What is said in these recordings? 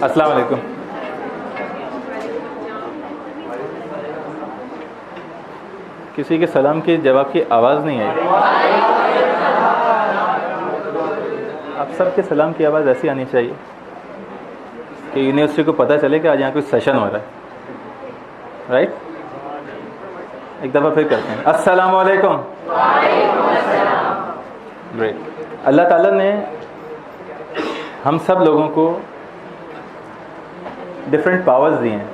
अस्सलाम वालेकुम। किसी के सलाम के जवाब की आवाज़ नहीं आई। आप सबके सलाम की आवाज़ ऐसी आनी चाहिए कि यूनिवर्सिटी को पता चले कि आज यहाँ कोई सेशन हो रहा है। राइट? एक दफ़ा फिर करते हैं। अस्सलाम वालेकुम। ग्रेट। अल्लाह ताला ने हम सब लोगों को डिफरेंट पावर्स दिए हैं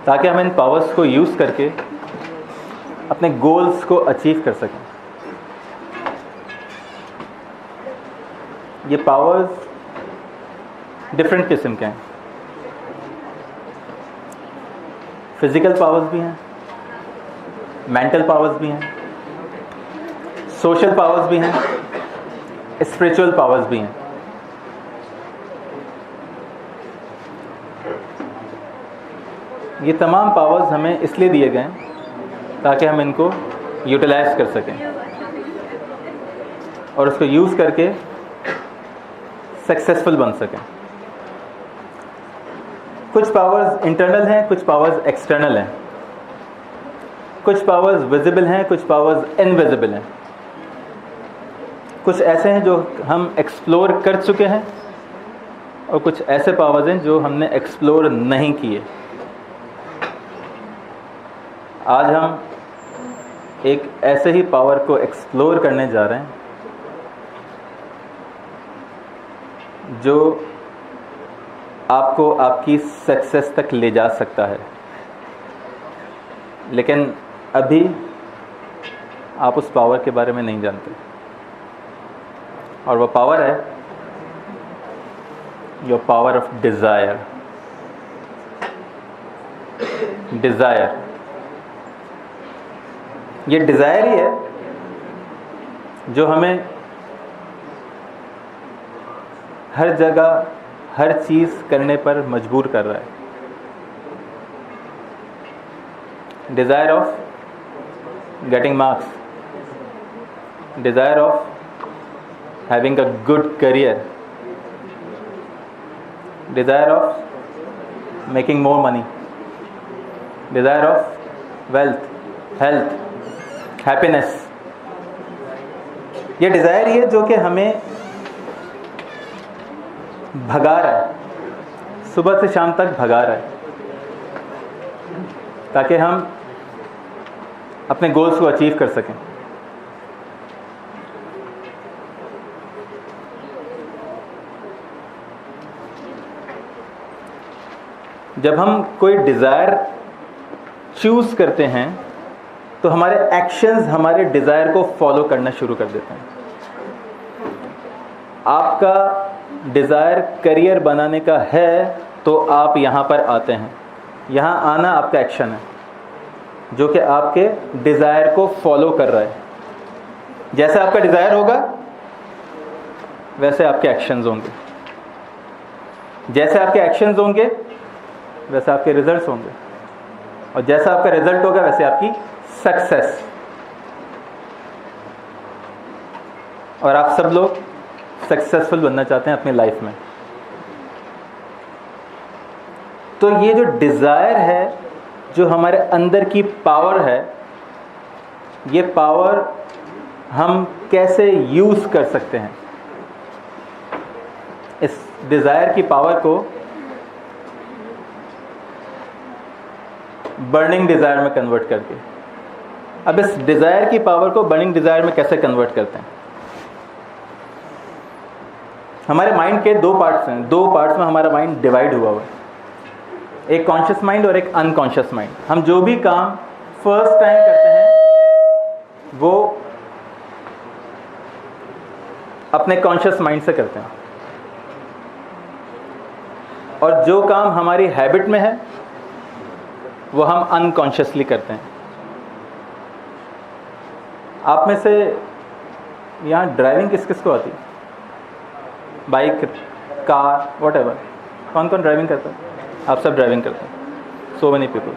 ताकि हम इन पावर्स को यूज़ करके अपने गोल्स को अचीव कर सकें। ये पावर्स डिफरेंट किस्म के हैं। फिज़िकल पावर्स भी हैं, मेंटल पावर्स भी हैं, सोशल पावर्स भी हैं, स्पिरिचुअल पावर्स भी हैं। ये तमाम पावर्स हमें इसलिए दिए गए हैं ताकि हम इनको यूटिलाइज कर सकें और उसको यूज़ करके सक्सेसफुल बन सकें। कुछ पावर्स इंटरनल हैं, कुछ पावर्स एक्सटर्नल हैं, कुछ पावर्स विजिबल हैं, कुछ पावर्स इनविजिबल हैं। कुछ ऐसे हैं जो हम एक्सप्लोर कर चुके हैं और कुछ ऐसे पावर्स हैं जो हमने एक्सप्लोर नहीं किए। आज हम एक ऐसे ही पावर को एक्सप्लोर करने जा रहे हैं जो आपको आपकी सक्सेस तक ले जा सकता है, लेकिन अभी आप उस पावर के बारे में नहीं जानते। और वो पावर है your power of desire. Desire, ये डिज़ायर ही है जो हमें हर जगह हर चीज़ करने पर मजबूर कर रहा है। Desire of getting marks, desire of having a good career, desire of making more money, desire of wealth, health, happiness. ये डिज़ायर ही है जो कि हमें भगा रहा है, सुबह से शाम तक भगा रहा है, ताकि हम अपने गोल्स को अचीव कर सकें। जब हम कोई डिज़ायर चूज़ करते हैं तो हमारे एक्शंस हमारे डिज़ायर को फॉलो करना शुरू कर देते हैं। आपका डिज़ायर करियर बनाने का है तो आप यहाँ पर आते हैं। यहाँ आना आपका एक्शन है जो कि आपके डिज़ायर को फॉलो कर रहा है। जैसा आपका डिज़ायर होगा वैसे आपके एक्शंस होंगे, जैसे आपके एक्शंस होंगे वैसे आपके रिजल्ट्स होंगे, और जैसा आपका रिजल्ट होगा वैसे आपकी सक्सेस। और आप सब लोग सक्सेसफुल बनना चाहते हैं अपनी लाइफ में। तो ये जो डिज़ायर है, जो हमारे अंदर की पावर है, ये पावर हम कैसे यूज़ कर सकते हैं? इस डिज़ायर की पावर को बर्निंग डिज़ायर में कन्वर्ट करके। अब इस डिज़ायर की पावर को बर्निंग डिज़ायर में कैसे कन्वर्ट करते हैं? हमारे माइंड के दो पार्ट्स हैं, दो पार्ट्स में हमारा माइंड डिवाइड हुआ हुआ है, एक कॉन्शियस माइंड और एक अनकॉन्शियस माइंड। हम जो भी काम फर्स्ट टाइम करते हैं वो अपने कॉन्शियस माइंड से करते हैं, और जो काम हमारी हैबिट में है वो हम अनकॉन्शियसली करते हैं। आप में से यहाँ ड्राइविंग किस किस को आती है? बाइक, कार, व्हाटएवर, कौन कौन ड्राइविंग करता है? आप सब ड्राइविंग करते हैं। So many people.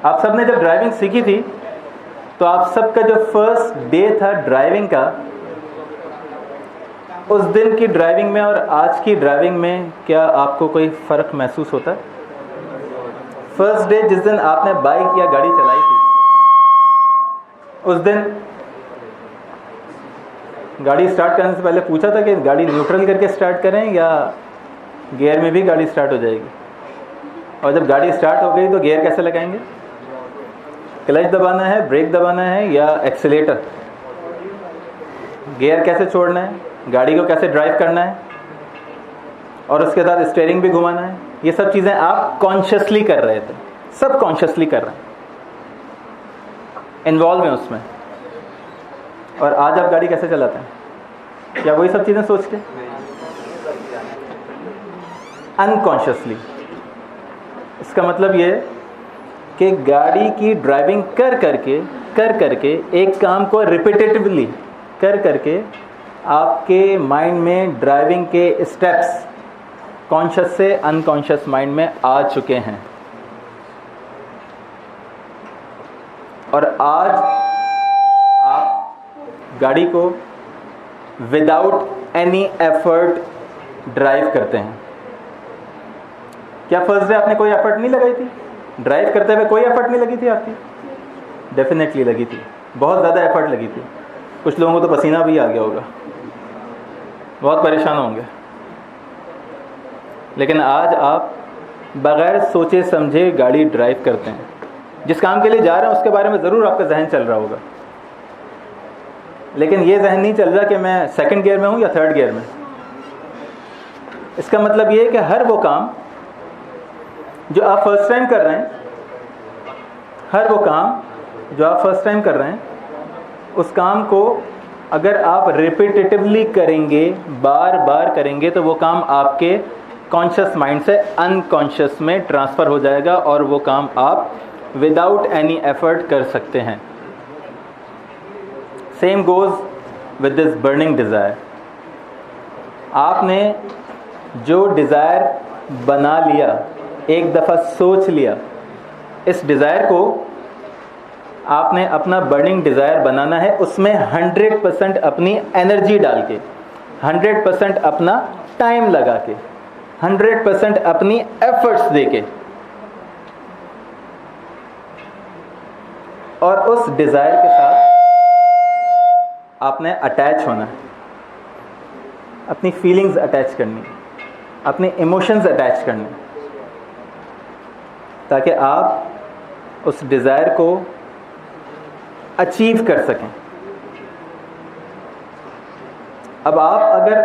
आप सब ने जब ड्राइविंग सीखी थी तो आप सबका जो फर्स्ट डे था ड्राइविंग का, उस दिन की ड्राइविंग में और आज की ड्राइविंग में क्या आपको कोई फ़र्क महसूस होता है? फर्स्ट डे जिस दिन आपने बाइक या गाड़ी चलाई थी, उस दिन गाड़ी स्टार्ट करने से पहले पूछा था कि गाड़ी न्यूट्रल करके स्टार्ट करें या गियर में भी गाड़ी स्टार्ट हो जाएगी? और जब गाड़ी स्टार्ट हो गई तो गियर कैसे लगाएंगे? क्लच दबाना है, ब्रेक दबाना है या एक्सीलेटर? गियर कैसे छोड़ना है, गाड़ी को कैसे ड्राइव करना है, और उसके साथ स्टीयरिंग भी घुमाना है, ये सब चीज़ें आप कॉन्शियसली कर रहे थे, सब कॉन्शियसली कर रहे हैं, इन्वॉल्व हैं उसमें। और आज आप गाड़ी कैसे चलाते हैं? क्या वही सब चीज़ें सोच के? अनकॉन्शियसली। इसका मतलब ये कि गाड़ी की ड्राइविंग कर करके एक काम को रिपीटेटिवली कर करके आपके माइंड में ड्राइविंग के स्टेप्स कॉन्शियस से अनकॉन्शियस माइंड में आ चुके हैं। और आज आप गाड़ी को विदाउट एनी एफर्ट ड्राइव करते हैं। क्या फर्स्ट डे आपने कोई एफर्ट नहीं लगाई थी? ड्राइव करते हुए कोई एफर्ट नहीं लगी थी आपकी? डेफिनेटली लगी थी, बहुत ज़्यादा एफर्ट लगी थी। कुछ लोगों को तो पसीना भी आ गया होगा, बहुत परेशान होंगे। लेकिन आज आप बग़ैर सोचे समझे गाड़ी ड्राइव करते हैं। जिस काम के लिए जा रहे हैं उसके बारे में ज़रूर आपका जहन चल रहा होगा, लेकिन ये जहन नहीं चल रहा कि मैं सेकंड गियर में हूँ या थर्ड गियर में। इसका मतलब ये है कि हर वो काम जो आप फर्स्ट टाइम कर रहे हैं, हर वो काम जो आप फर्स्ट टाइम कर रहे हैं, उस काम को अगर आप रिपीटेटिवली करेंगे, बार बार करेंगे, तो वो काम आपके कॉन्शियस माइंड से अनकॉन्शियस में ट्रांसफ़र हो जाएगा और वो काम आप विदाउट एनी एफर्ट कर सकते हैं। Same goes with this burning desire. आपने जो डिज़ायर बना लिया, एक दफ़ा सोच लिया, इस डिज़ायर को आपने अपना बर्निंग डिज़ायर बनाना है। उसमें 100% अपनी एनर्जी डाल के, 100% अपना टाइम लगा के, 100% अपनी एफर्ट्स दे के, और उस डिज़ायर के साथ आपने अटैच होना है, अपनी फीलिंग्स अटैच करनी, अपने इमोशंस अटैच करने, ताकि आप उस डिज़ायर को अचीव कर सकें। अब आप अगर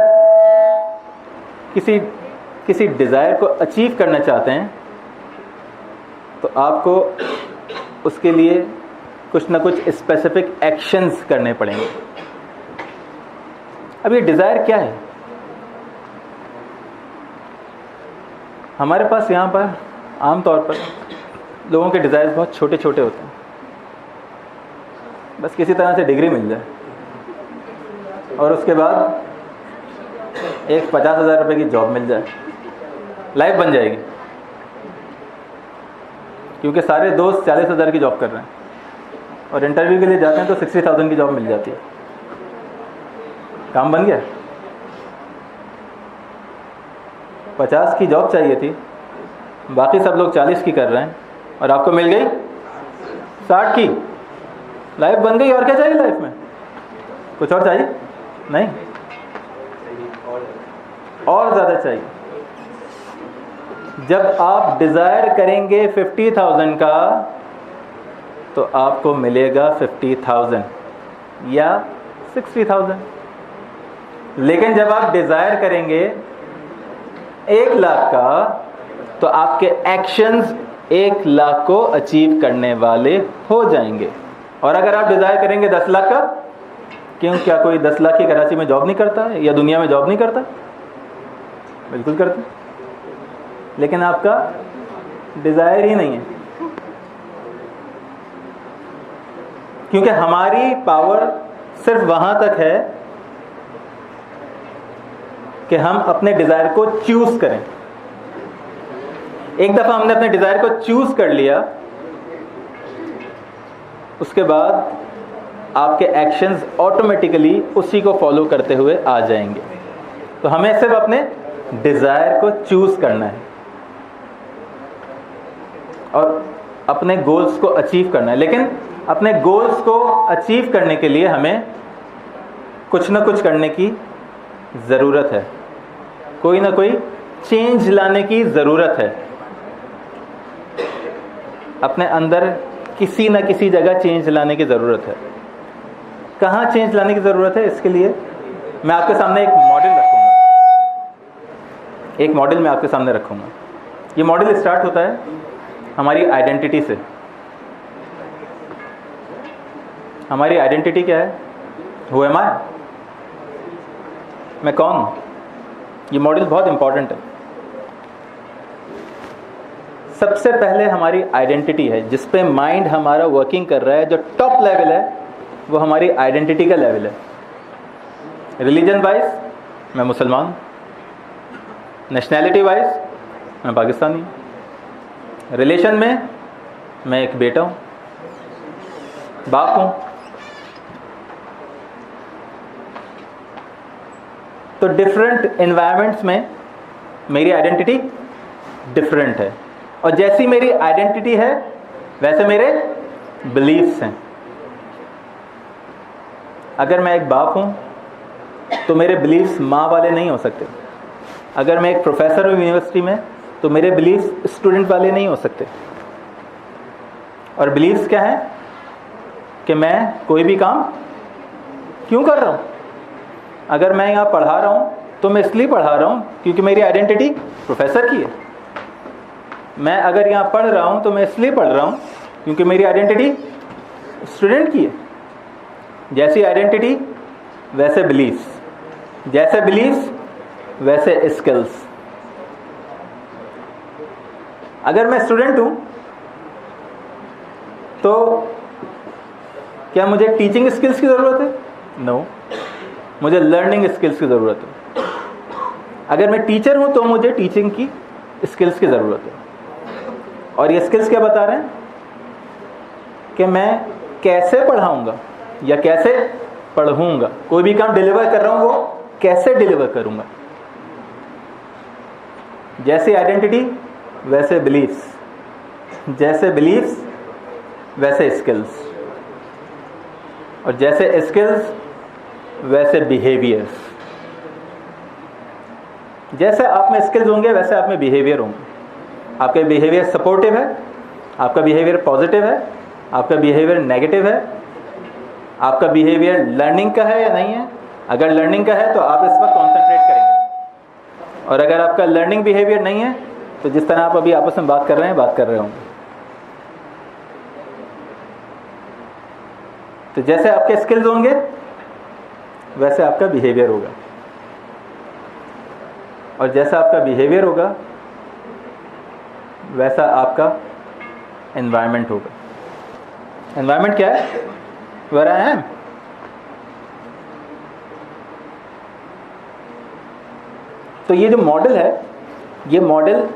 किसी डिज़ायर को अचीव करना चाहते हैं तो आपको उसके लिए कुछ ना कुछ स्पेसिफिक एक्शंस करने पड़ेंगे। अब ये डिज़ायर क्या है? हमारे पास यहाँ पर आम तौर पर लोगों के डिज़ायर्स बहुत छोटे छोटे होते हैं। बस किसी तरह से डिग्री मिल जाए और उसके बाद एक 50,000 रुपये की जॉब मिल जाए, लाइफ बन जाएगी। क्योंकि सारे दोस्त 40,000 की जॉब कर रहे हैं और इंटरव्यू के लिए जाते हैं तो 60,000 की जॉब मिल जाती है। काम बन गया। 50 की जॉब चाहिए थी, बाकी सब लोग 40 की कर रहे हैं और आपको मिल गई 60 की। लाइफ बन गई। और क्या चाहिए लाइफ में? कुछ और चाहिए? नहीं, और ज़्यादा चाहिए। जब आप डिज़ायर करेंगे 50,000 का तो आपको मिलेगा 50,000 या 60,000। लेकिन जब आप डिज़ायर करेंगे 1 लाख का तो आपके एक्शंस 1 लाख को अचीव करने वाले हो जाएंगे। और अगर आप डिज़ायर करेंगे 10 लाख का, क्यों, क्या कोई 10 लाख की कराची में जॉब नहीं करता है या दुनिया में जॉब नहीं करता? बिल्कुल करते, लेकिन आपका डिज़ायर ही नहीं है। क्योंकि हमारी पावर सिर्फ वहाँ तक है कि हम अपने डिज़ायर को चूज़ करें। एक दफ़ा हमने अपने डिज़ायर को चूज़ कर लिया, उसके बाद आपके एक्शंस ऑटोमेटिकली उसी को फॉलो करते हुए आ जाएंगे। तो हमें सिर्फ अपने डिज़ायर को चूज़ करना है और अपने गोल्स को अचीव करना है। लेकिन अपने गोल्स को अचीव करने के लिए हमें कुछ ना कुछ करने की ज़रूरत है, कोई ना कोई चेंज लाने की ज़रूरत है। अपने अंदर किसी न किसी जगह चेंज लाने की ज़रूरत है। कहाँ चेंज लाने की ज़रूरत है? इसके लिए मैं आपके सामने एक मॉडल रखूँगा। एक मॉडल मैं आपके सामने रखूँगा। ये मॉडल स्टार्ट होता है हमारी आइडेंटिटी से। हमारी आइडेंटिटी क्या है? हु एम आई? मैं कौन हूँ? ये मॉडल बहुत इंपॉर्टेंट है। सबसे पहले हमारी आइडेंटिटी है, जिस पे माइंड हमारा वर्किंग कर रहा है। जो टॉप लेवल है वो हमारी आइडेंटिटी का लेवल है। रिलीजन वाइज मैं मुसलमान हूँ, नेशनैलिटी वाइज मैं पाकिस्तानी हूँ, रिलेशन में मैं एक बेटा हूँ, बाप हूँ। तो डिफरेंट एनवायरनमेंट्स में मेरी आइडेंटिटी डिफरेंट है, और जैसी मेरी आइडेंटिटी है वैसे मेरे बिलीफ्स हैं। अगर मैं एक बाप हूँ तो मेरे बिलीफ्स माँ वाले नहीं हो सकते। अगर मैं एक प्रोफेसर हूँ यूनिवर्सिटी में तो मेरे बिलीफ्स स्टूडेंट वाले नहीं हो सकते। और बिलीफ्स क्या है कि मैं कोई भी काम क्यों कर रहा हूँ। अगर मैं यहाँ पढ़ा रहा हूँ तो मैं इसलिए पढ़ा रहा हूँ क्योंकि मेरी आइडेंटिटी प्रोफेसर की है। मैं अगर यहाँ पढ़ रहा हूँ तो मैं इसलिए पढ़ रहा हूँ क्योंकि मेरी आइडेंटिटी स्टूडेंट की है। जैसी आइडेंटिटी वैसे बिलीफ्स, जैसे बिलीफ्स वैसे स्किल्स। अगर मैं स्टूडेंट हूँ तो क्या मुझे टीचिंग स्किल्स की ज़रूरत है? नो, मुझे लर्निंग स्किल्स की ज़रूरत है। अगर मैं टीचर हूँ तो मुझे टीचिंग की स्किल्स की ज़रूरत है। और ये स्किल्स क्या बता रहे हैं कि मैं कैसे पढ़ाऊँगा या कैसे पढ़ूँगा। कोई भी काम डिलीवर कर रहा हूँ वो कैसे डिलीवर करूँगा। जैसे आइडेंटिटी वैसे बिलीफ्स, जैसे बिलीफ्स वैसे स्किल्स, और जैसे स्किल्स वैसे बिहेवियर्स। जैसे आप में स्किल्स होंगे वैसे आप में बिहेवियर होंगे। आपका बिहेवियर सपोर्टिव है, आपका बिहेवियर पॉजिटिव है, आपका बिहेवियर नेगेटिव है, आपका बिहेवियर लर्निंग का है या नहीं है। अगर लर्निंग का है तो आप इस वक्त कॉन्सेंट्रेट करेंगे, और अगर आपका लर्निंग बिहेवियर नहीं है तो जिस तरह आप अभी आपस में बात कर रहे होंगे। तो जैसे आपके स्किल्स होंगे वैसे आपका बिहेवियर होगा, और जैसा आपका बिहेवियर होगा वैसा आपका एनवायरनमेंट होगा। एनवायरनमेंट क्या है? Where I am. तो ये जो मॉडल है, ये मॉडल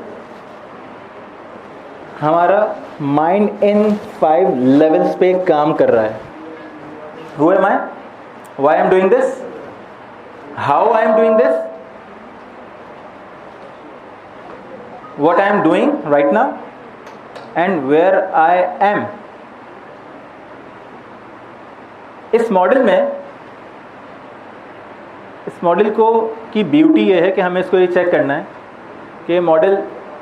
हमारा माइंड इन 5 लेवल्स पे काम कर रहा है। Who am I? Why I am doing this? How I am doing this? What I am doing right now? And where I am? इस मॉडल में, इस मॉडल को की ब्यूटी ये है कि हमें इसको ये चेक करना है कि ये model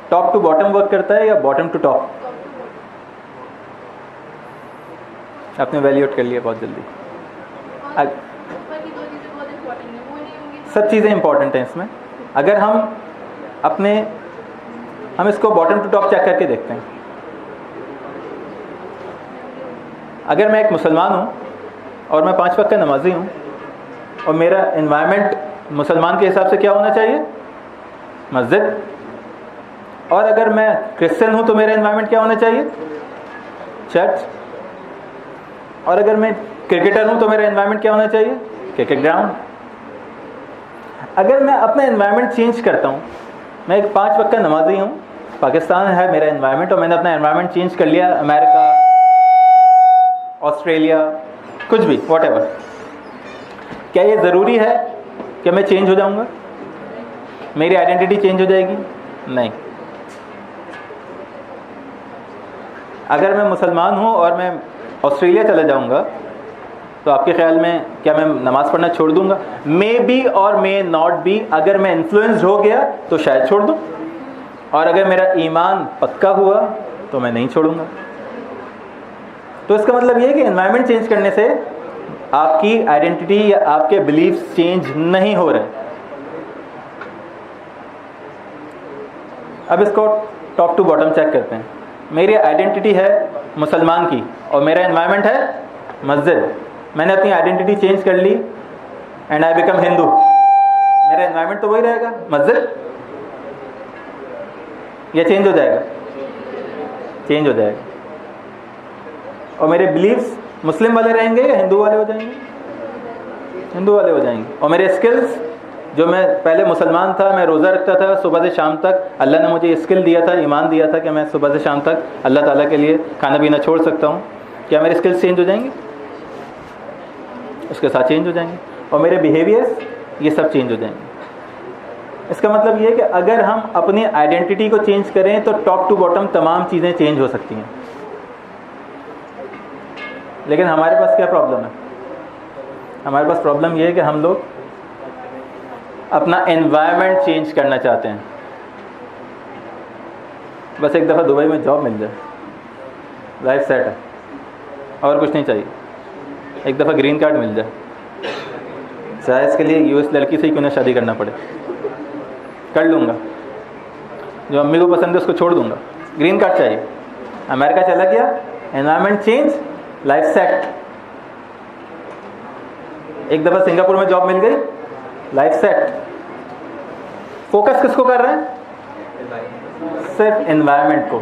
top to bottom work करता है या बॉटम टू टॉप। आपने वैल्यूएट कर लिया बहुत जल्दी। सब चीज़ें इंपॉर्टेंट हैं इसमें। अगर हम इसको बॉटम टू टॉप चेक करके देखते हैं। अगर मैं एक मुसलमान हूँ और मैं 5 वक्त का नमाजी हूँ, और मेरा एनवायरनमेंट मुसलमान के हिसाब से क्या होना चाहिए? मस्जिद। और अगर मैं क्रिश्चियन हूँ तो मेरा एनवायरनमेंट क्या होना चाहिए? चर्च। और अगर मैं क्रिकेटर हूँ तो मेरा एनवायरनमेंट क्या होना चाहिए? Cricket ground. अगर मैं अपना एनवायरनमेंट चेंज करता हूँ, मैं एक 5 वक्त का नमाजी हूँ, पाकिस्तान है मेरा एनवायरनमेंट, और मैंने अपना एनवायरनमेंट चेंज कर लिया अमेरिका, ऑस्ट्रेलिया, कुछ भी, व्हाटएवर, क्या ये ज़रूरी है कि मैं चेंज हो जाऊँगा? मेरी आइडेंटिटी चेंज हो जाएगी? नहीं। अगर मैं मुसलमान हूँ और मैं ऑस्ट्रेलिया चला जाऊँगा तो आपके ख्याल में क्या मैं नमाज़ पढ़ना छोड़ दूँगा? मे बी और मे नॉट बी। अगर मैं इन्फ्लुएंस्ड हो गया तो शायद छोड़ दूँ, और अगर मेरा ईमान पक्का हुआ तो मैं नहीं छोड़ूंगा। तो इसका मतलब ये है कि एनवायरनमेंट चेंज करने से आपकी आइडेंटिटी या आपके बिलीफ्स चेंज नहीं हो रहे। अब इसको टॉप टू बॉटम चेक करते हैं। मेरी आइडेंटिटी है मुसलमान की और मेरा एनवायरनमेंट है मस्जिद। मैंने अपनी आइडेंटिटी चेंज कर ली एंड आई बिकम हिंदू। मेरा एनवायरनमेंट तो वही रहेगा, मस्जिद। ये चेंज हो जाएगा? चेंज हो जाएगा। और मेरे बिलीव्स मुस्लिम वाले रहेंगे या हिंदू वाले हो जाएंगे? हिंदू वाले हो जाएंगे। और मेरे स्किल्स, जो मैं पहले मुसलमान था, मैं रोज़ा रखता था सुबह से शाम तक, अल्लाह ने मुझे ये स्किल दिया था, ईमान दिया था कि मैं सुबह से शाम तक अल्लाह ताला के लिए खाना पीना छोड़ सकता हूँ। क्या मेरे स्किल्स चेंज हो जाएंगे? उसके साथ चेंज हो जाएंगे। और मेरे बिहेवियर्स, ये सब चेंज हो जाएंगे। इसका मतलब ये है कि अगर हम अपनी आइडेंटिटी को चेंज करें तो टॉप टू बॉटम तमाम चीज़ें चेंज हो सकती हैं। लेकिन हमारे पास क्या प्रॉब्लम है? हमारे पास प्रॉब्लम ये है कि हम लोग अपना एनवायरनमेंट चेंज करना चाहते हैं। बस एक दफ़ा दुबई में जॉब मिल जाए, लाइफ सेट है, और कुछ नहीं चाहिए। एक दफ़ा ग्रीन कार्ड मिल जाए, चाहे इसके लिए यूएस लड़की से ही क्यों ना शादी करना पड़े, कर लूँगा। जो अम्मी को पसंद है उसको छोड़ दूँगा। ग्रीन कार्ड चाहिए। अमेरिका चला गया, एनवायरनमेंट चेंज, लाइफ सेट। एक दफ़ा सिंगापुर में जॉब मिल गई, लाइफ सेट। फोकस किसको कर रहे हैं? सिर्फ एनवायरनमेंट को।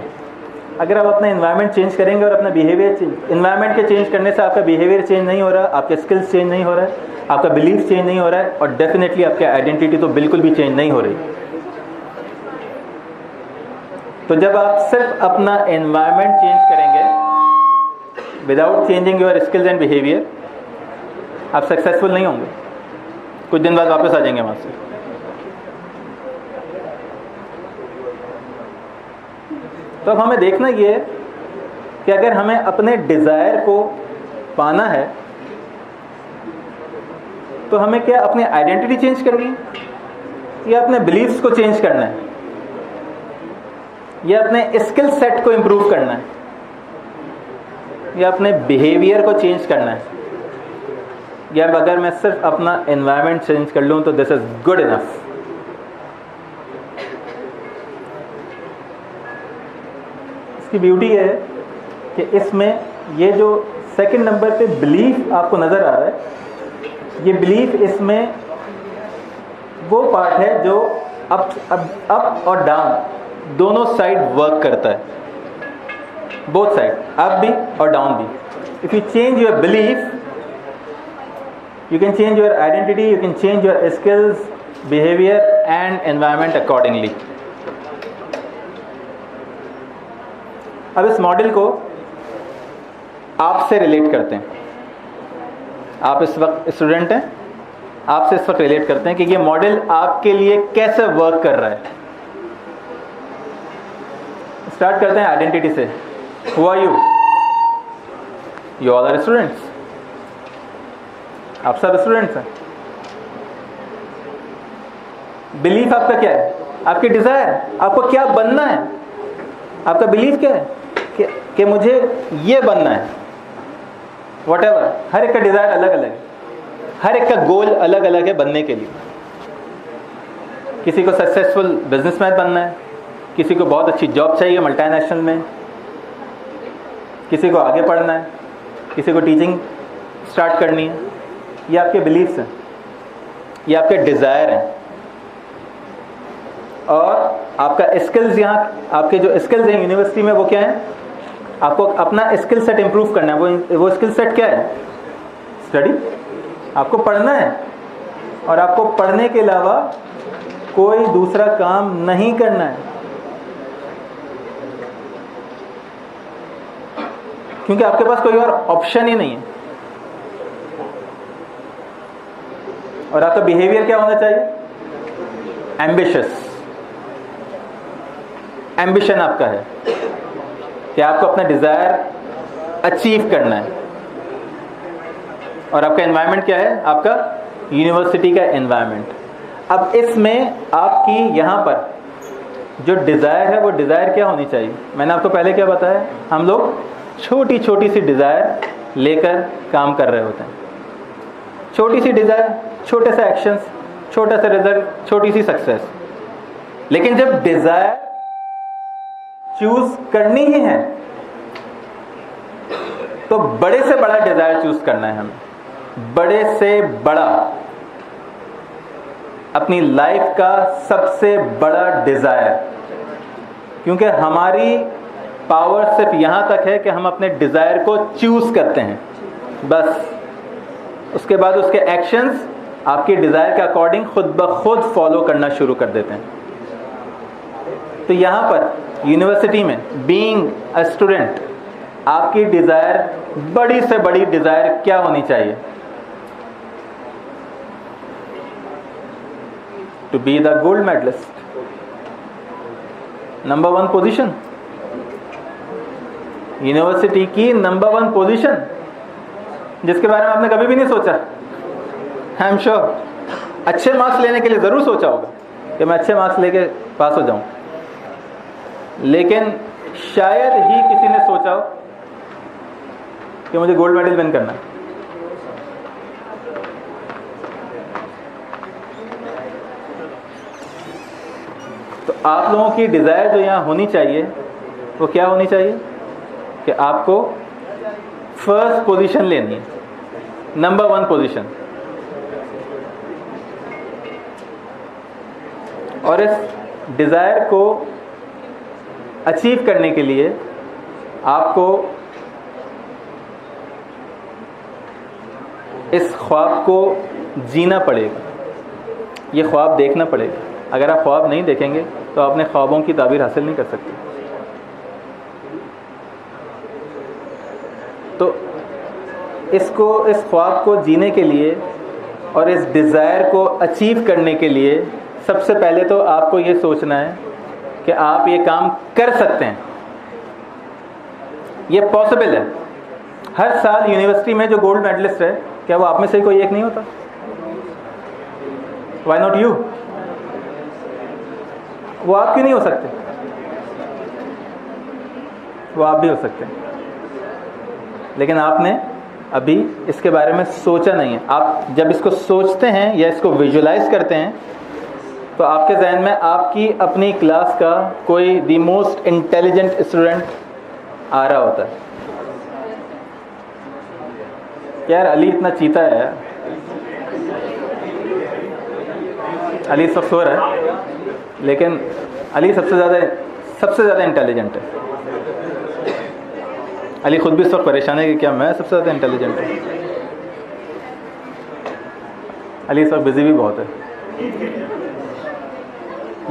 अगर आप अपना एनवायरनमेंट चेंज करेंगे और अपना बिहेवियर चेंज, एनवायरनमेंट के चेंज करने से आपका बिहेवियर चेंज नहीं हो रहा, आपके स्किल्स चेंज नहीं हो रहा है, आपका बिलीफ चेंज नहीं हो रहा है, और डेफिनेटली आपकी आइडेंटिटी तो बिल्कुल भी चेंज नहीं हो रही। तो जब आप सिर्फ अपना एनवायरनमेंट चेंज करेंगे without changing your skills and behaviour, आप सक्सेसफुल नहीं होंगे। कुछ दिन बाद वापस आ जाएंगे वहाँ से। तो अब हमें देखना ये है कि अगर हमें अपने डिज़ायर को पाना है तो हमें क्या अपनी आइडेंटिटी चेंज करनी है, या अपने बिलीफ्स को चेंज करना है, या अपने स्किल सेट को इम्प्रूव करना है, या अपने बिहेवियर को चेंज करना है, या अगर मैं सिर्फ अपना एनवायरनमेंट चेंज कर लूँ तो दिस इज़ गुड इनफ। इसकी ब्यूटी है कि इसमें ये जो सेकंड नंबर पे बिलीफ आपको नज़र आ रहा है, ये बिलीफ इसमें वो पार्ट है जो अप और डाउन दोनों साइड वर्क करता है, बोथ साइड, अप भी और डाउन भी। If you change your belief, you can change your identity, you can change your skills, behavior and environment accordingly. अब इस मॉडल को आपसे रिलेट करते हैं। आप इस वक्त स्टूडेंट हैं, आपसे इस वक्त रिलेट करते हैं कि ये मॉडल आपके लिए कैसे वर्क कर रहा है। स्टार्ट करते हैं आइडेंटिटी से। Who are you? You all are students. आप सब स्टूडेंट्स हैं। बिलीफ आपका क्या है? आपकी डिज़ायर, आपको क्या बनना है? आपका बिलीफ क्या है कि मुझे ये बनना है। व्हाटएवर, हर एक का डिज़ायर अलग अलग है, हर एक का गोल अलग अलग है बनने के लिए। किसी को सक्सेसफुल बिजनेसमैन बनना है, किसी को बहुत अच्छी जॉब चाहिए मल्टीनेशनल में, किसी को आगे पढ़ना है, किसी को टीचिंग स्टार्ट करनी है। ये आपके बिलीफ्स हैं, ये आपके डिज़ायर हैं। और आपका स्किल्स, यहाँ आपके जो स्किल्स हैं यूनिवर्सिटी में, वो क्या है? आपको अपना स्किल सेट इम्प्रूव करना है। वो स्किल सेट क्या है? स्टडी। आपको पढ़ना है, और आपको पढ़ने के अलावा कोई दूसरा काम नहीं करना है, क्योंकि आपके पास कोई और ऑप्शन ही नहीं है। और आपका बिहेवियर क्या होना चाहिए? एम्बिशियस, एम्बिशन आपका है कि आपको अपना डिज़ायर अचीव करना है, और आपका एनवायरनमेंट क्या है? आपका यूनिवर्सिटी का एनवायरनमेंट। अब इसमें आपकी यहाँ पर जो डिज़ायर है वो डिज़ायर क्या होनी चाहिए? मैंने आपको पहले क्या बताया, हम लोग छोटी छोटी सी डिज़ायर लेकर काम कर रहे होते हैं। छोटी सी डिज़ायर, छोटे से एक्शंस, छोटा सा रिजल्ट, छोटी सी सक्सेस। लेकिन जब डिज़ायर चूज करनी ही है तो बड़े से बड़ा डिज़ायर चूज करना है हमें, बड़े से बड़ा, अपनी लाइफ का सबसे बड़ा डिज़ायर। क्योंकि हमारी पावर सिर्फ यहाँ तक है कि हम अपने डिज़ायर को चूज़ करते हैं, बस। उसके बाद उसके एक्शंस आपकी डिज़ायर के अकॉर्डिंग खुद ब खुद फॉलो करना शुरू कर देते हैं। तो यहाँ पर यूनिवर्सिटी में बीइंग अ स्टूडेंट, आपकी डिज़ायर, बड़ी से बड़ी डिज़ायर क्या होनी चाहिए? To be the gold medalist, number 1 position, university की नंबर 1 पोजीशन, जिसके बारे में आपने कभी भी नहीं सोचा। आई एम श्योर अच्छे मार्क्स लेने के लिए ज़रूर सोचा होगा कि मैं अच्छे मार्क्स लेके पास हो जाऊं, लेकिन शायद ही किसी ने सोचा हो कि मुझे गोल्ड मेडल विन करना है। तो आप लोगों की डिज़ायर जो यहाँ होनी चाहिए वो क्या होनी चाहिए? कि आपको फर्स्ट पोजीशन लेनी है, नंबर 1 पोजीशन। और इस डिज़ायर को अचीव करने के लिए आपको इस ख्वाब को जीना पड़ेगा, ये ख्वाब देखना पड़ेगा। अगर आप ख्वाब नहीं देखेंगे तो आप अपने ख्वाबों की ताबीर हासिल नहीं कर सकते। तो इस ख्वाब को जीने के लिए और इस डिज़ायर को अचीव करने के लिए सबसे पहले तो आपको ये सोचना है कि आप ये काम कर सकते हैं, ये पॉसिबल है। हर साल यूनिवर्सिटी में जो गोल्ड मेडलिस्ट है, क्या वो आप में से कोई एक नहीं होता? Why not you? वो आप क्यों नहीं हो सकते? वो आप भी हो सकते हैं, लेकिन आपने अभी इसके बारे में सोचा नहीं है। आप जब इसको सोचते हैं या इसको विजुलाइज करते हैं तो आपके जहन में आपकी अपनी क्लास का कोई द मोस्ट इंटेलिजेंट स्टूडेंट आ रहा होता है। यार अली इतना चीता है यार, अली इस वक्त सो रहा है, लेकिन अली सबसे ज़्यादा इंटेलिजेंट है। अली खुद भी इस वक्त परेशान है कि क्या मैं सबसे ज़्यादा इंटेलिजेंट हूँ। अली इस वक्त बिजी भी बहुत है।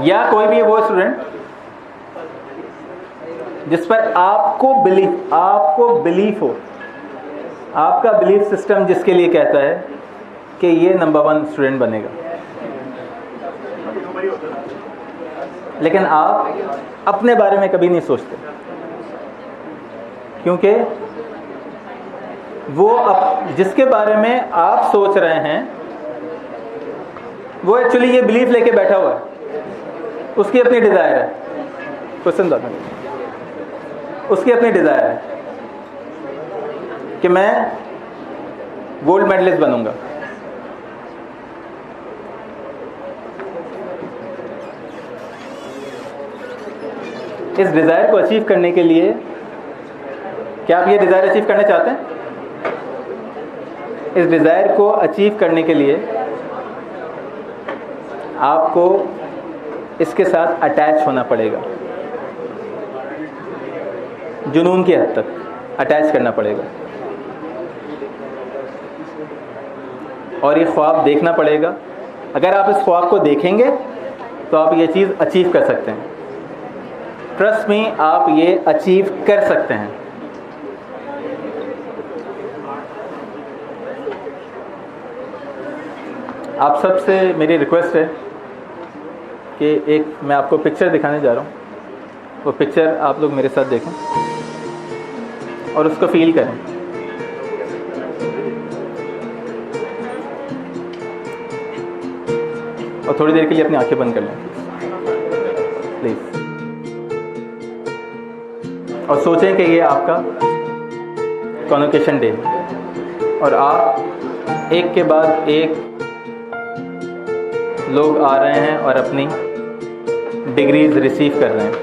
या कोई भी वो स्टूडेंट जिस पर आपको बिलीफ हो, आपका बिलीफ सिस्टम जिसके लिए कहता है कि ये नंबर 1 स्टूडेंट बनेगा, लेकिन आप अपने बारे में कभी नहीं सोचते, क्योंकि वो जिसके बारे में आप सोच रहे हैं वो एक्चुअली ये बिलीफ लेके बैठा हुआ है, उसकी अपनी डिज़ायर है। क्वेश्चन था, उसकी अपनी डिज़ायर है कि मैं गोल्ड मेडलिस्ट बनूंगा। इस डिज़ायर को अचीव करने के लिए, क्या आप ये डिज़ायर अचीव करना चाहते हैं? इस डिज़ायर को अचीव करने के लिए आपको इसके साथ अटैच होना पड़ेगा, जुनून की हद तक अटैच करना पड़ेगा, और ये ख्वाब देखना पड़ेगा। अगर आप इस ख्वाब को देखेंगे तो आप ये चीज़ अचीव कर सकते हैं। ट्रस्ट मी, आप ये अचीव कर सकते हैं। आप सबसे मेरी रिक्वेस्ट है कि एक मैं आपको पिक्चर दिखाने जा रहा हूँ, वो पिक्चर आप लोग मेरे साथ देखें और उसको फील करें। और थोड़ी देर के लिए अपनी आंखें बंद कर लें प्लीज़, और सोचें कि ये आपका कॉन्वोकेशन डे और आप एक के बाद एक लोग आ रहे हैं और अपनी डिग्रीज रिसीव कर रहे हैं।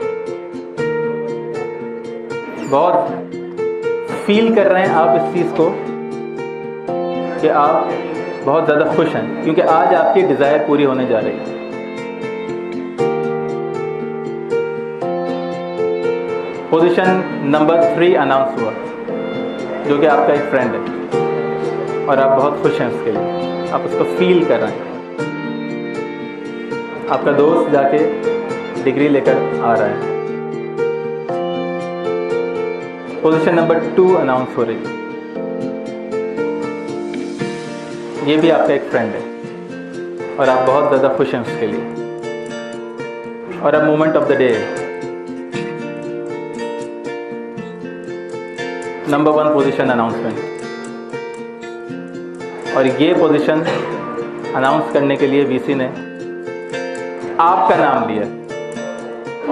बहुत फील कर रहे हैं आप इस चीज़ को कि आप बहुत ज़्यादा खुश हैं, क्योंकि आज आपकी डिज़ायर पूरी होने जा रही है। पोजीशन नंबर 3 अनाउंस हुआ, जो कि आपका एक फ्रेंड है और आप बहुत खुश हैं उसके लिए, आप उसको फील कर रहे हैं। आपका दोस्त जाके डिग्री लेकर आ रहा है। पोजीशन नंबर 2 अनाउंस हो रही है, ये भी आपका एक फ्रेंड है और आप बहुत ज़्यादा खुश हैं उसके लिए। और अब moment of the day, number 1 position announcement. और ये पोजीशन अनाउंस करने के लिए वीसी ने आपका नाम लिया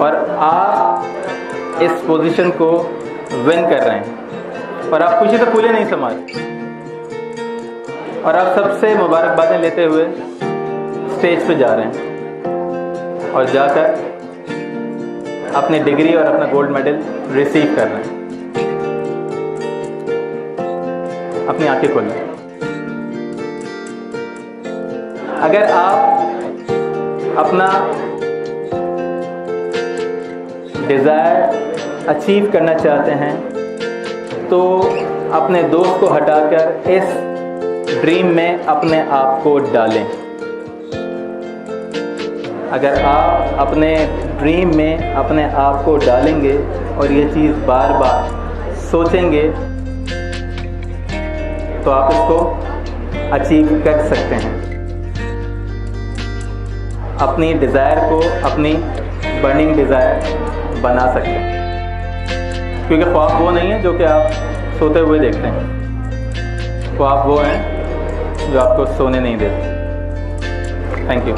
और आप इस पोजीशन को विन कर रहे हैं और आप खुशी से फूले नहीं समा रहे। और आप सबसे मुबारकबादें लेते हुए स्टेज पे जा रहे हैं और जाकर अपनी डिग्री और अपना गोल्ड मेडल रिसीव कर रहे हैं। अपनी आंखें खोलें। अगर आप अपना डिज़ायर अचीव करना चाहते हैं तो अपने दोस्त को हटाकर इस ड्रीम में अपने आप को डालें। अगर आप अपने ड्रीम में अपने आप को डालेंगे और ये चीज़ बार बार सोचेंगे तो आप इसको अचीव कर सकते हैं। अपनी डिज़ायर को अपनी बर्निंग डिज़ायर बना सकते हैं, क्योंकि ख्वाब वो नहीं है जो कि आप सोते हुए देखते हैं, ख्वाब वो हैं जो आपको सोने नहीं देते। Thank you.